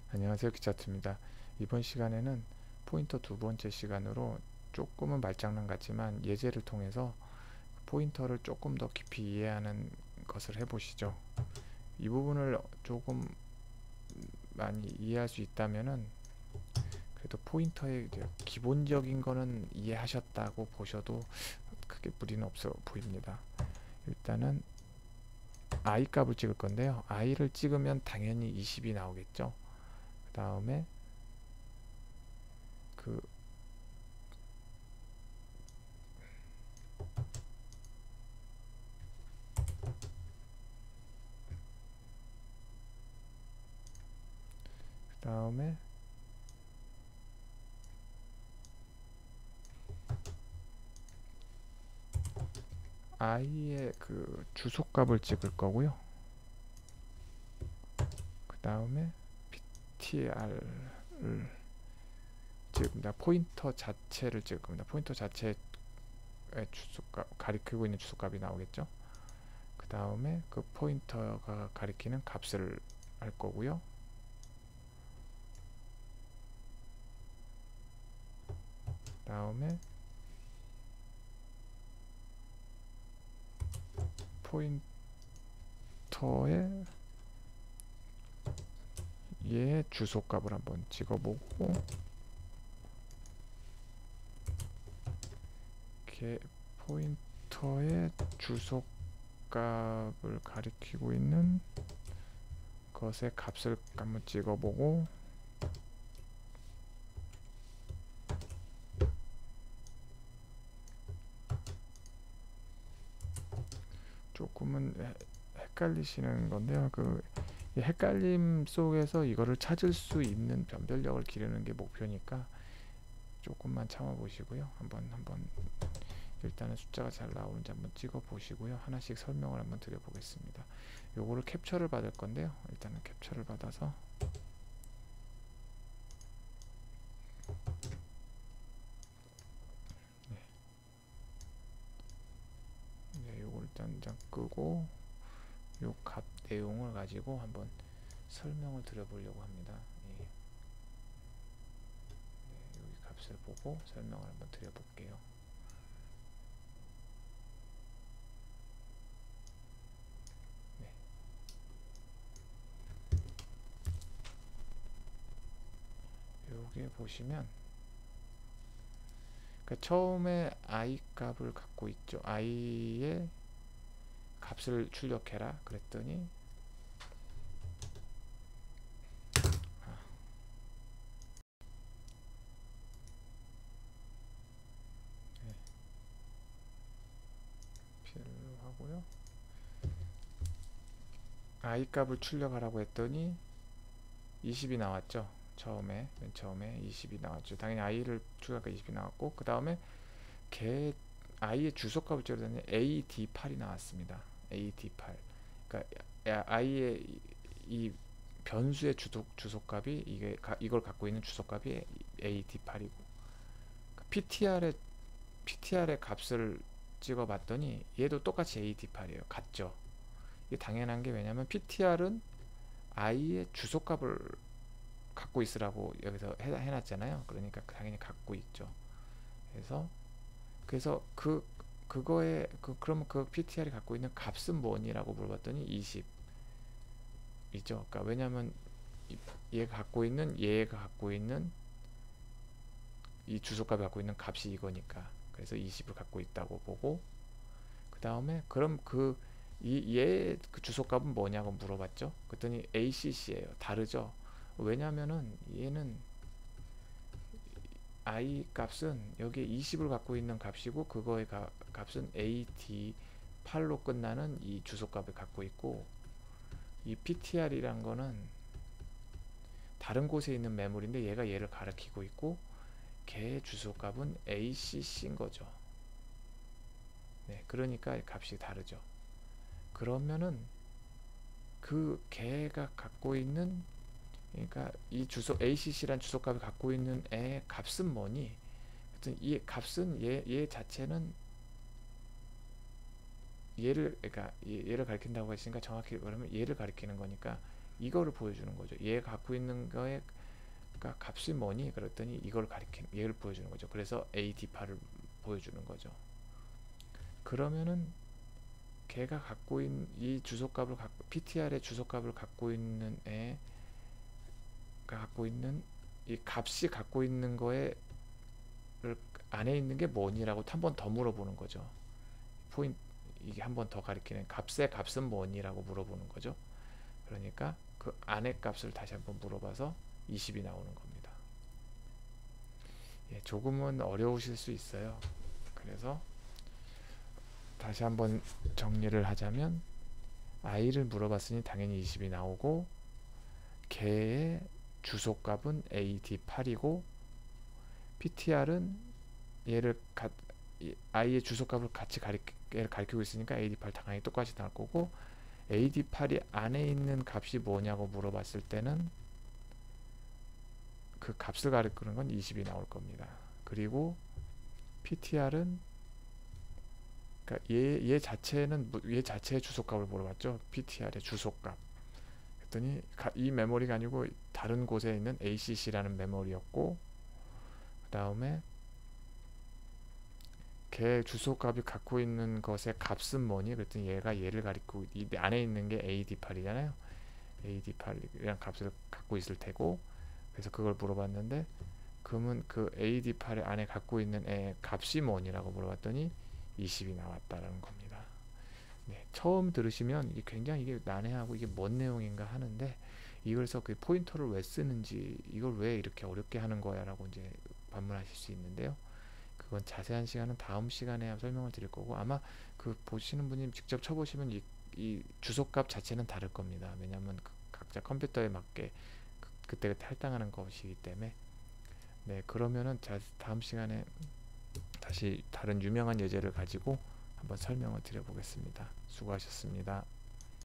안녕하세요, 기차트입니다. 이번 시간에는 포인터 두 번째 시간으로 조금은 말장난 같지만 예제를 통해서 포인터를 조금 더 깊이 이해하는 것을 해보시죠. 이 부분을 조금 많이 이해할 수 있다면은 그래도 포인터의 기본적인 거는 이해하셨다고 보셔도 크게 무리는 없어 보입니다. 일단은 i 값을 찍을 건데요. i를 찍으면 당연히 20이 나오겠죠. 그 다음에 그 다음에 i의 그 주소값을 찍을 거고요. 그 다음에 ptr을 찍을 겁니다. 포인터 자체를 찍을 겁니다. 포인터 자체의 주소값, 가리키고 있는 주소값이 나오겠죠. 그 다음에 그 포인터가 가리키는 값을 할 거고요. 그 다음에 포인터의 얘 주소값을 한번 찍어보고 이렇게 포인터의 주소값을 가리키고 있는 것의 값을 한번 찍어보고 조금은 헷갈리시는 건데요. 그 헷갈림 속에서 이거를 찾을 수 있는 변별력을 기르는 게 목표니까 조금만 참아 보시고요. 한번 일단은 숫자가 잘 나오는지 한번 찍어 보시고요. 하나씩 설명을 한번 드려 보겠습니다. 요거를 캡처를 받을 건데요. 일단은 캡처를 받아서 요걸 일단 끄고 요 값 내용을 가지고 한번 설명을 드려 보려고 합니다. 여기 값을 보고 설명을 한번 드려 볼게요. 여기 보시면 그러니까 처음에 i 값을 갖고 있죠. i의 값을 출력해라 그랬더니 필요로 하고요. i 값을 출력하라고 했더니 20이 나왔죠. 맨 처음에 20이 나왔죠. 당연히 i를 출력하니까 20이 나왔고 그 다음에 i의 주소값을 찍었더니 AD8이 나왔습니다. AD8. 그러니까 i의 이 변수의 주소값이 이걸 갖고 있는 주소값이 AD8이고 PTR의 값을 찍어봤더니 얘도 똑같이 AD8이에요. 같죠. 이게 당연한 게 왜냐면 PTR은 i의 주소값을 갖고 있으라고 여기서 해놨잖아요. 그러니까 당연히 갖고 있죠. 그래서 그거에 그러면 그 PTR이 갖고 있는 값은 뭐니라고 물어봤더니 20이죠. 그러니까 왜냐면 얘가 갖고 있는 이 주소값이 갖고 있는 값이 이거니까 그래서 20을 갖고 있다고 보고 그 다음에 그럼 얘의 그 주소값은 뭐냐고 물어봤죠. 그랬더니 ACC예요. 다르죠. 왜냐면은 얘는 i 값은 여기에 20을 갖고 있는 값이고 그거의 값은 AD8로 끝나는 이 주소값을 갖고 있고 이 PTR이란 거는 다른 곳에 있는 매물인데 얘가 얘를 가리키고 있고 걔의 주소값은 ACC인 거죠. 네, 그러니까 값이 다르죠. 그러면은 그 걔가 갖고 있는 그러니까 이 ACC란 주소값을 갖고 있는 애 값은 뭐니? 이 값은 얘 자체는 얘를 가리킨다고 했으니까 정확히 말하면 얘를 가리키는 거니까 이거를 보여주는 거죠. 얘가 갖고 있는 거에 값이 뭐니? 그랬더니 이걸 가리키는, 얘를 보여주는 거죠. 그래서 AD8을 보여주는 거죠. 그러면은 걔가 갖고 있는 이 주소값을 PTR의 주소값을 갖고 있는 애가 갖고 있는 이 값이 갖고 있는 거에 안에 있는 게 뭐니라고 한 번 더 물어보는 거죠. 포인트, 이게 한 번 더 가리키는 값의 값은 뭐니라고 물어보는 거죠. 그러니까 그 안의 값을 다시 한번 물어봐서 20이 나오는 겁니다. 예, 조금은 어려우실 수 있어요. 그래서 다시 한번 정리를 하자면 i를 물어봤으니 당연히 20이 나오고 걔의 주소값은 AD8이고 PTR은 얘를 i의 주소값을 같이 가리키고 있으니까 AD8 당연히 똑같이 나올 거고 AD8이 안에 있는 값이 뭐냐고 물어봤을 때는 그 값을 가리키는 건 20이 나올 겁니다. 그리고 PTR은 그러니까 얘 자체는 얘 자체의 주소값을 물어봤죠. PTR의 주소값. 그랬더니 이 메모리가 아니고 다른 곳에 있는 ACC라는 메모리였고 그 다음에 걔 주소값이 갖고 있는 것의 값은 뭐니? 그랬더니 얘가 얘를 가리키고 이 안에 있는 게 AD8이잖아요. AD8이란 값을 갖고 있을 테고 그래서 그걸 물어봤는데 그러면 그 AD8의 안에 갖고 있는 애 값이 뭐니라고 물어봤더니 20이 나왔다라는 겁니다. 네, 처음 들으시면 이게 굉장히 이게 난해하고 이게 뭔 내용인가 하는데 이걸서 그 포인터를 왜 쓰는지 이걸 왜 이렇게 어렵게 하는 거야라고 이제 반문하실 수 있는데요. 그건 자세한 시간은 다음 시간에 설명을 드릴 거고 아마 그 보시는 분이 직접 쳐보시면 이 주소값 자체는 다를 겁니다. 왜냐하면 각자 컴퓨터에 맞게 그때그때 할당하는 것이기 때문에 네 그러면은 다음 시간에 다시 다른 유명한 예제를 가지고 한번 설명을 드려보겠습니다. 수고하셨습니다.